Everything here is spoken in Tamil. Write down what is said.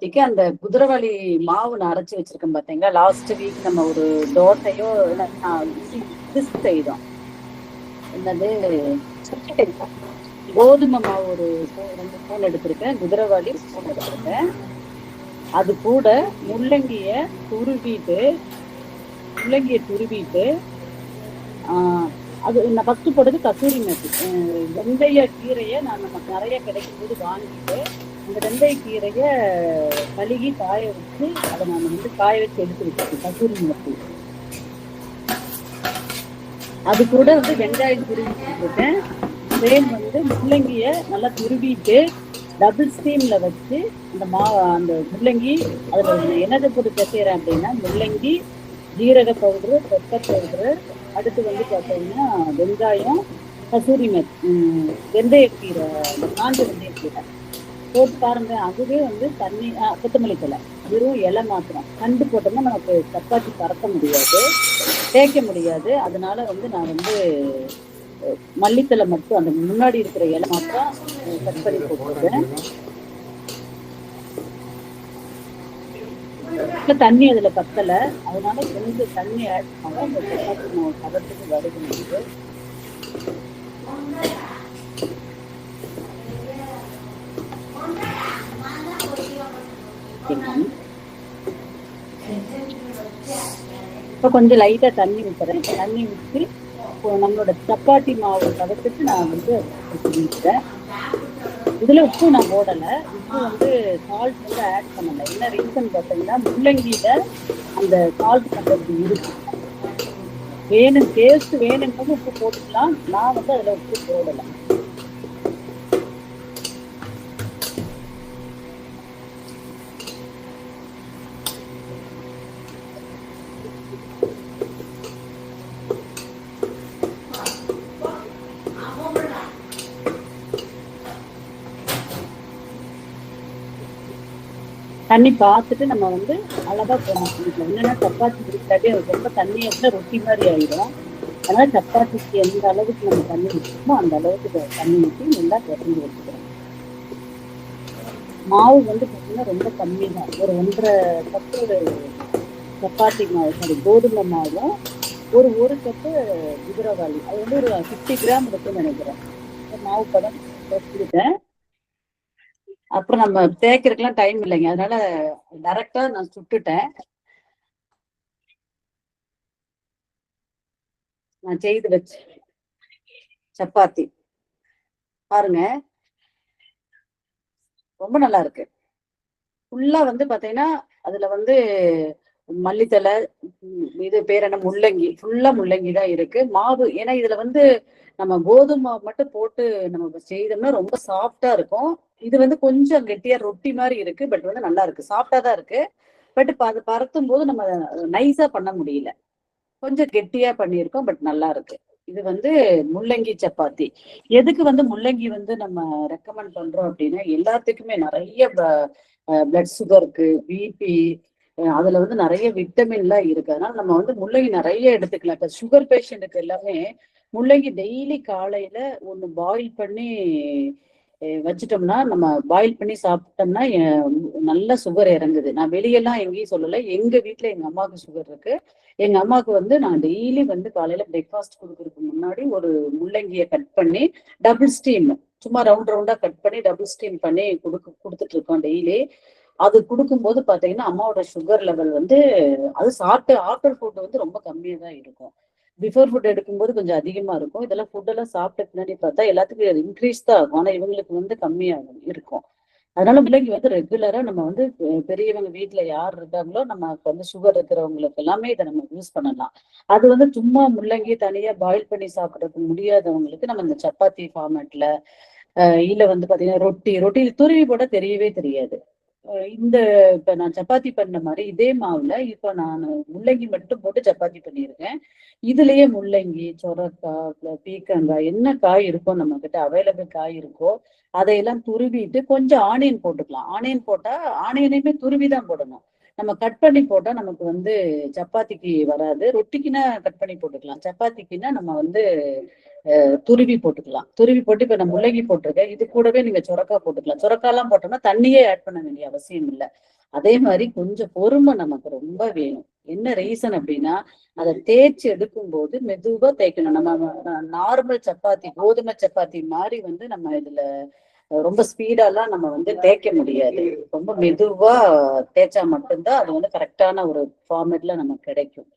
சப்பாத்திக்கு அந்த குதிரைவாளி மாவு நான் அரைச்சி வச்சிருக்கேன் பாத்தீங்களா. லாஸ்ட் வீக் நம்ம ஒரு தோசையோ இது செய்தோம். என்னது, கோதுமை மாவு ஒரு 2 ஸ்பூன் எடுத்திருக்கேன், குதிரைவாளி ஸ்பூன் எடுத்திருக்கேன். அது கூட முள்ளங்கிய துருவிட்டு அது நான் ஃபர்ஸ்ட் போட்டது கசூரி மேத்தி. வெந்தய கீரையை நான் நமக்கு நிறைய கிடைக்கும் போது வாங்கிட்டு அந்த வெந்தய கீரையை கழுகி காய வச்சு அதை நான் காய வச்சு எடுத்து வச்சிருக்கேன், கசூரி மேத்தி. அது கூட வெங்காயம் துருவி வச்சுருக்கேன். சேம் முள்ளங்கிய நல்லா துருவிட்டு டபுள் ஸ்டீம்ல வச்சு அந்த முள்ளங்கி அதுல என்னதை போட்டு பிசைறேன் அப்படின்னா, முள்ளங்கி, ஜீரக பவுடரு, பெப்பர் பவுடரு, அடுத்து பார்த்தீங்கன்னா வெங்காயம், கசூரி மேத்தி, வெந்தயக்கீரை, காஞ்ச வெந்தயக்கீரை போட்டு பாருங்க. அதுவே தண்ணி, கொத்தமல்லி தலை, வெறும் இலை மாத்திரம். கண்டு போட்டோம்னா நமக்கு சப்பாத்தி பறக்க முடியாது, தேய்க்க முடியாது. அதனால நான் மல்லித்தலை மட்டும் அந்த முன்னாடி இருக்கிற இலை மாத்திரம் கட் பண்ணி போட்டுருக்கேன். தண்ணி அதுல பத்தல, அதனால கொஞ்சம் தண்ணி ஆட் பண்ண அந்த சப்பாத்தி மாவு பதத்துக்கு வருது. இப்ப கொஞ்சம் லைட்டா தண்ணி ஊத்துறேன். தண்ணி ஊற்றி நம்மளோட சப்பாத்தி மாவு பதத்துக்கு நான் வச்சுட்டேன். இதுல உப்பு நான் போடல, உப்பு சால்ட் ஆட் பண்ணல. என்ன ரீசன் பார்த்தீங்கன்னா, முள்ளங்கியில அந்த சால்ட் கண்டென்ட் இருக்கு. டேஸ்ட் வேணும்னு உப்பு போட்டுக்கலாம். நான் அதுல உப்பு போடல. தண்ணி பார்த்துட்டு நம்ம அளவா போடணும். என்னன்னா சப்பாத்தி பிடிக்காட்டி ரொம்ப தண்ணி ரொட்டி மாதிரி ஆயிடும். அதனால சப்பாத்திக்கு எந்த அளவுக்கு நம்ம தண்ணி ஊற்றணுமோ அந்த அளவுக்கு தண்ணி ஊற்றி நல்லா பிசைஞ்சு வச்சுக்கிறோம். மாவு பார்த்தீங்கன்னா ரொம்ப கம்மி தான், ஒரு 1.5 கப்பு சப்பாத்தி மாவு, சாரி கோதுமை மாவும், ஒரு கப்பு குதிரைவாளி, அது ஒரு 50 கிராம் இருக்குன்னு நினைக்கிறேன். மாவு பதம் வச்சுக்கிட்டேன். அப்புறம் நம்ம தேய்க்கிறதுக்கெல்லாம் டைம் இல்லைங்க, அதனால டைரக்டா நான் சுட்டுட்டேன். நான் செய்து வச்சு சப்பாத்தி பாருங்க, ரொம்ப நல்லா இருக்கு. ஃபுல்லா பாத்தீங்கன்னா அதுல மல்லித்தலை, இது பேர் என்ன, முள்ளங்கி, ஃபுல்லா முள்ளங்கி தான் இருக்கு. மாவு ஏன்னா இதுல நம்ம கோதுமை மாவு மட்டும் போட்டு நம்ம செய்தோம்னா ரொம்ப சாஃப்டா இருக்கும். இது கொஞ்சம் கெட்டியா ரொட்டி மாதிரி இருக்கு, பட் நல்லா இருக்கு, சாஃப்டா தான் இருக்கு. பட் அது பரத்தும் போது நம்ம நைஸா பண்ண முடியல, கொஞ்சம் கெட்டியா பண்ணியிருக்கோம், பட் நல்லா இருக்கு. இது முள்ளங்கி சப்பாத்தி. எதுக்கு முள்ளங்கி நம்ம ரெக்கமெண்ட் பண்றோம் அப்படின்னா, எல்லாத்துக்குமே நிறைய பிளட் சுகருக்கு, பிபி, அதுல நிறைய விட்டமின்லாம் இருக்கு. அதனால நம்ம முள்ளங்கி நிறைய எடுத்துக்கலாம். இப்ப சுகர் பேஷண்ட்டுக்கு எல்லாமே முள்ளங்கி டெய்லி காலையில ஒண்ணு பாயில் பண்ணி வச்சுட்டோம்னா, நம்ம பாயில் பண்ணி சாப்பிட்டோம்னா நல்ல சுகர் இறங்குது. நான் வெளியெல்லாம் எங்கேயும் சொல்லலை, எங்க வீட்டுல எங்க அம்மாவுக்கு சுகர் இருக்கு. எங்க அம்மாவுக்கு நான் டெய்லி காலையில பிரேக்ஃபாஸ்ட் கொடுக்கறதுக்கு முன்னாடி ஒரு முள்ளங்கியை கட் பண்ணி டபுள் ஸ்டீம், சும்மா ரவுண்டா கட் பண்ணி டபுள் ஸ்டீம் பண்ணி கொடுத்துட்டு இருக்கோம் டெய்லி. அது கொடுக்கும்போது பாத்தீங்கன்னா அம்மாவோட சுகர் லெவல் அது சாப்பிட்டு ஆஃப்டர் ஃபுட் ரொம்ப கம்மியா தான் இருக்கும். பிஃபோர் ஃபுட் எடுக்கும்போது கொஞ்சம் அதிகமா இருக்கும். இதெல்லாம் ஃபுட் எல்லாம் சாப்பிட்ட பின்னாடி பார்த்தா எல்லாத்துக்கும் இன்க்ரீஸ் தான் ஆகும், ஆனா இவங்களுக்கு கம்மியாகும் இருக்கும். அதனால முள்ளங்கி ரெகுலரா நம்ம பெரியவங்க வீட்டுல யார் இருக்காங்களோ, நமக்கு சுகர் இருக்கிறவங்களுக்கு எல்லாமே இதை நம்ம யூஸ் பண்ணலாம். அது சும்மா முள்ளங்கி தனியா பாயில் பண்ணி சாப்பிடறதுக்கு முடியாதவங்களுக்கு நம்ம இந்த சப்பாத்தி ஃபார்மேட்ல இல்ல பாத்தீங்கன்னா ரொட்டி துருவி போட தெரியவே தெரியாது. இப்ப நான் சப்பாத்தி பண்ண மாதிரி இதே மாவுல இப்ப நான் முள்ளங்கி மட்டும் போட்டு சப்பாத்தி பண்ணியிருக்கேன். இதுலயே முள்ளங்கி, சொரக்காய், பீக்கங்காய், என்ன காய் இருக்கோ நம்ம கிட்ட அவைலபிள் காய் இருக்கோ அதையெல்லாம் துருவிட்டு கொஞ்சம் ஆனியன் போட்டுக்கலாம். ஆனியன் போட்டா ஆனியனையுமே துருவி தான் போடணும். நம்ம கட் பண்ணி போட்டா நமக்கு வந்து சப்பாத்திக்கு வராது. ரொட்டிக்குன்னா கட் பண்ணி போட்டுக்கலாம். சப்பாத்திக்குன்னா நம்ம வந்து துருவி போட்டுக்கலாம். துருவி போட்டு இப்ப நான் முள்ளங்கி போட்டிருக்கேன். இது கூடவே நீங்க சொரக்காய் போட்டுக்கலாம். சொரக்காய்லாம் போட்டோம்னா தண்ணியே ஆட் பண்ண வேண்டிய அவசியம் இல்லை. அதே மாதிரி கொஞ்சம் பொறுமை நமக்கு ரொம்ப வேணும். என்ன ரீசன் அப்படின்னா, அதை தேய்ச்சி எடுக்கும் போது மெதுவா தேய்க்கணும். நம்ம நார்மல் சப்பாத்தி, கோதுமை சப்பாத்தி மாதிரி வந்து நம்ம இதுல ரொம்ப ஸ்பீடாலாம் நம்ம வந்து தேய்க்க முடியாது. ரொம்ப மெதுவா தேய்ச்சா மட்டும்தான் அது வந்து கரெக்டான ஒரு ஃபார்மேட்ல நமக்கு கிடைக்கும்.